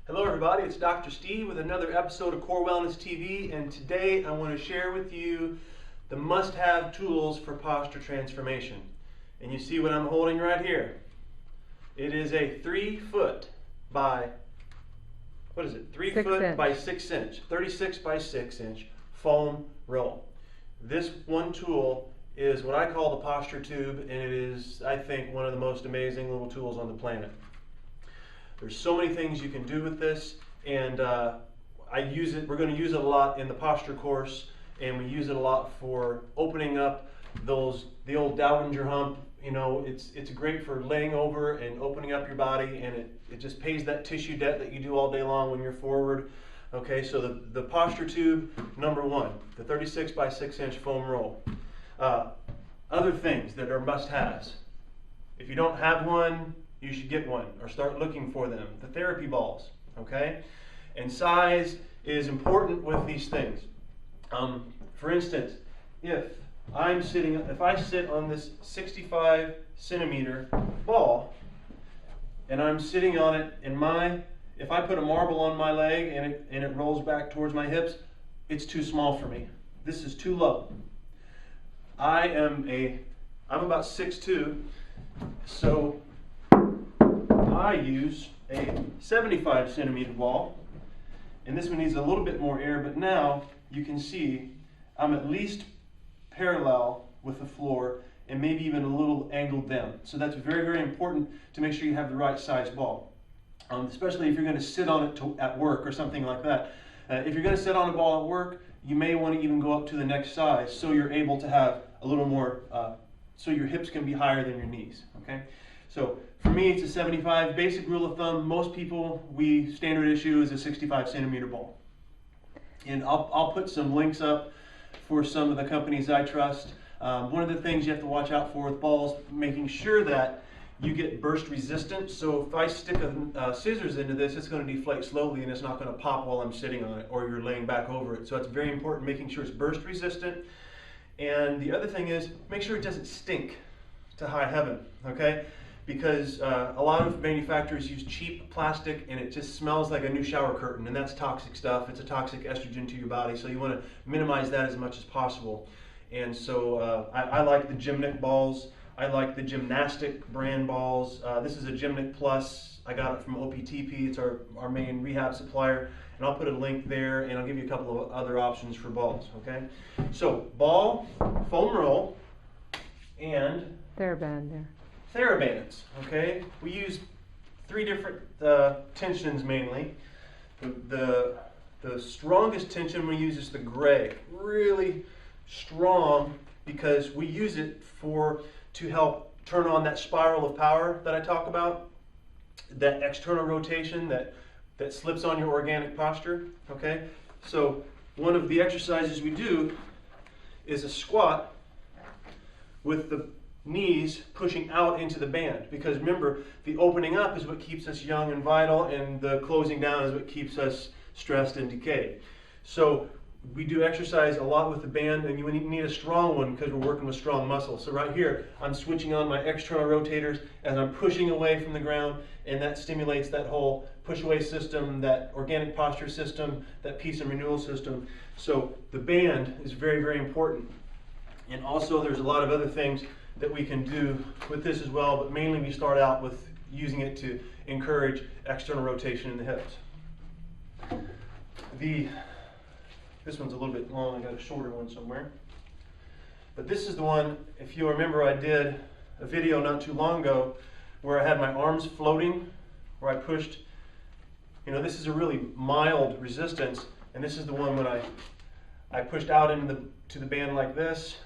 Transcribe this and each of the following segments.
Hello everybody, it's Dr. Steve with another episode of Core Wellness TV, and today I want to share with you the must-have tools for posture transformation. And you see what I'm holding right here. It is a 3 foot by, what is it? 3 foot by 6 inch, 36 by 6 inch foam roll. This one tool is what I call the posture tube, and it is, I think, one of the most amazing little tools on the planet. There's so many things you can do with this, and I use it. We're going to use it a lot in the posture course, and we use it a lot for opening up the old Dowager hump. You know, it's great for laying over and opening up your body, and it just pays that tissue debt that you do all day long when you're forward. Okay, so the posture tube, number one, the 36 by 6 inch foam roll. Other things that are must-haves. If you don't have one, you should get one or start looking for them. The therapy balls, okay? And size is important with these things. For instance, if I sit on this 65 centimeter ball and I'm sitting on it, if I put a marble on my leg and it rolls back towards my hips, it's too small for me. This is too low. I'm about 6'2", so I use a 75 centimeter ball, and this one needs a little bit more air, but now you can see I'm at least parallel with the floor and maybe even a little angled down. So that's very, very important to make sure you have the right size ball, especially if you're going to sit on it at work or something like that. If you're going to sit on a ball at work, you may want to even go up to the next size so you're able to have a little more, so your hips can be higher than your knees, okay? So for me, it's a 75. Basic rule of thumb, most people, standard issue is a 65 centimeter ball. And I'll put some links up for some of the companies I trust. One of the things you have to watch out for with balls, making sure that you get burst resistant. So if I stick scissors into this, it's going to deflate slowly and it's not going to pop while I'm sitting on it or you're laying back over it. So it's very important making sure it's burst resistant. And the other thing is, make sure it doesn't stink to high heaven, okay? Because a lot of manufacturers use cheap plastic and it just smells like a new shower curtain, and that's toxic stuff. It's a toxic estrogen to your body, so you want to minimize that as much as possible. And so I like the Gymnic balls. I like the gymnastic brand balls. This is a Gymnic Plus. I got it from OPTP. It's our main rehab supplier. And I'll put a link there, and I'll give you a couple of other options for balls, okay? So ball, foam roll, and TheraBands, okay? We use 3 different tensions mainly. The strongest tension we use is the gray. Really strong because we use it to help turn on that spiral of power that I talk about, that external rotation that slips on your organic posture, okay? So one of the exercises we do is a squat with the knees pushing out into the band, because remember, the opening up is what keeps us young and vital, and the closing down is what keeps us stressed and decayed. So we do exercise a lot with the band, and you need a strong one because we're working with strong muscles. So right here, I'm switching on my external rotators as I'm pushing away from the ground, and that stimulates that whole push-away system, that organic posture system, that peace and renewal system. So the band is very, very important. And also there's a lot of other things that we can do with this as well, but mainly we start out with using it to encourage external rotation in the hips. This one's a little bit long. I got a shorter one somewhere. But this is the one, if you remember, I did a video not too long ago where I had my arms floating, where I pushed, this is a really mild resistance, and this is the one when I pushed out to the band like this,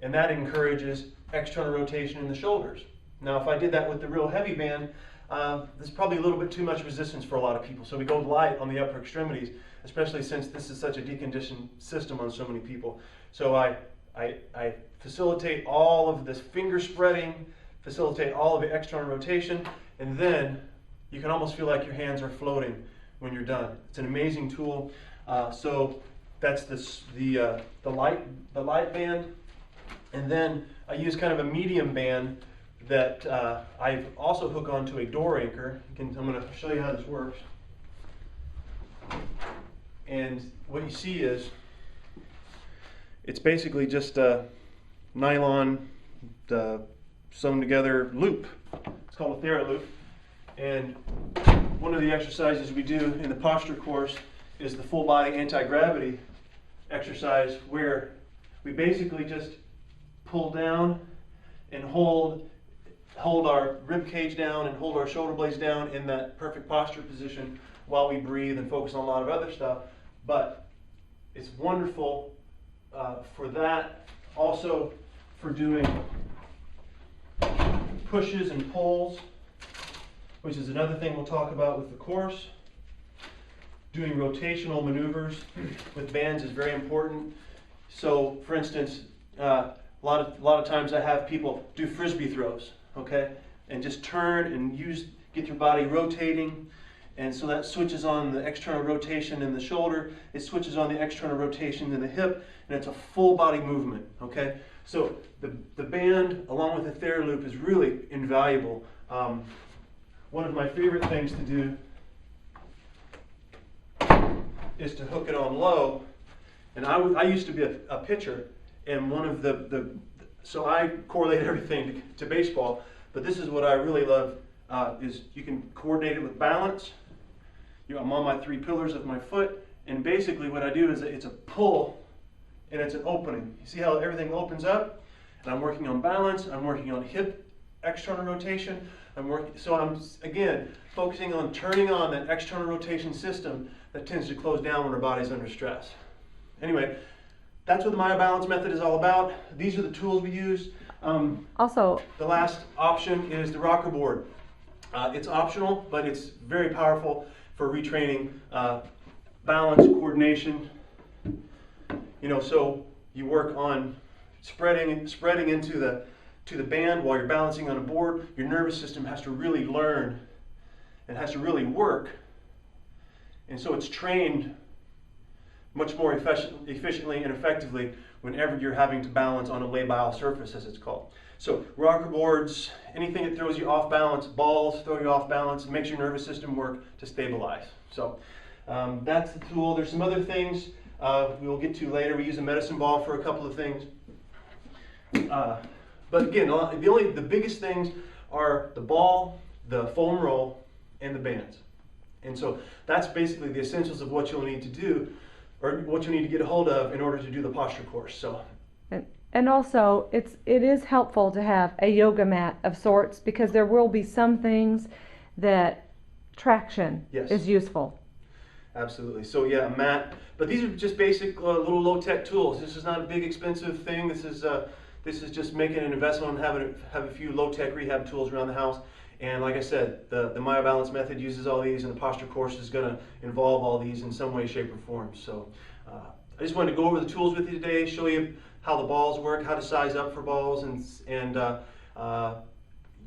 and that encourages external rotation in the shoulders. Now, if I did that with the real heavy band, there's probably a little bit too much resistance for a lot of people. So we go light on the upper extremities, especially since this is such a deconditioned system on so many people. So I facilitate all of this finger spreading, facilitate all of the external rotation, and then you can almost feel like your hands are floating when you're done. It's an amazing tool. So that's the light band, and then I use kind of a medium band that I also hook onto a door anchor. I'm going to show you how this works. And what you see is, it's basically just a nylon sewn together loop. It's called a TheraLoop. And one of the exercises we do in the posture course is the full body anti-gravity exercise, where we basically just pull down and hold our rib cage down and hold our shoulder blades down in that perfect posture position while we breathe and focus on a lot of other stuff. But it's wonderful for that, also for doing pushes and pulls, which is another thing we'll talk about with the course. Doing rotational maneuvers with bands is very important. So, for instance, a lot of times I have people do frisbee throws, okay, and just turn and get your body rotating, and so that switches on the external rotation in the shoulder. It switches on the external rotation in the hip, and it's a full body movement, okay. So the band, along with the TheraLoop, is really invaluable. One of my favorite things to do is to hook it on low. And I used to be a pitcher, and one of so I correlate everything to baseball, but this is what I really love, is you can coordinate it with balance. I'm on my 3 pillars of my foot, and basically what I do is it's a pull and it's an opening. You see how everything opens up? And I'm working on balance, I'm working on hip external rotation, so I'm, again, focusing on turning on that external rotation system that tends to close down when our body's under stress. Anyway, that's what the MyoBalance method is all about. These are the tools we use. Also, the last option is the rocker board. It's optional, but it's very powerful for retraining balance, coordination. So you work on spreading into the band while you're balancing on a board. Your nervous system has to really learn and has to really work, and so it's trained much more efficiently and effectively whenever you're having to balance on a labile surface, as it's called. So rocker boards, anything that throws you off balance, balls throw you off balance, and makes your nervous system work to stabilize. So that's the tool. There's some other things we'll get to later. We use a medicine ball for a couple of things. But again, the biggest things are the ball, the foam roll, and the bands. And so that's basically the essentials of what you'll need to do, or what you need to get a hold of in order to do the posture course. So, and also it is helpful to have a yoga mat of sorts, because there will be some things that traction is useful. Absolutely. So yeah, a mat. But these are just basic little low-tech tools. This is not a big expensive thing. This is just making an investment on have a few low-tech rehab tools around the house. And like I said, the MyoBalance method uses all these, and the posture course is going to involve all these in some way, shape, or form. So I just wanted to go over the tools with you today, show you how the balls work, how to size up for balls, and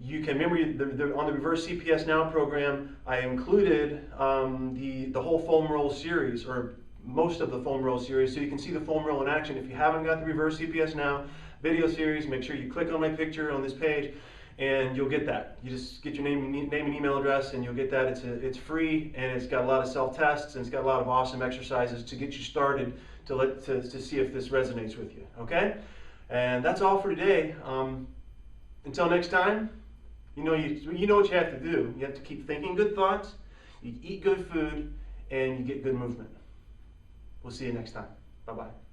you can remember on the Reverse CPS Now program, I included the whole foam roll series, or most of the foam roll series, so you can see the foam roll in action. If you haven't got the Reverse CPS Now video series, make sure you click on my picture on this page, and you'll get that. You just get your name and email address, and you'll get that. It's free, and it's got a lot of self-tests, and it's got a lot of awesome exercises to get you started to see if this resonates with you. Okay, and that's all for today. Until next time, you know what you have to do. You have to keep thinking good thoughts, you eat good food, and you get good movement. We'll see you next time. Bye-bye.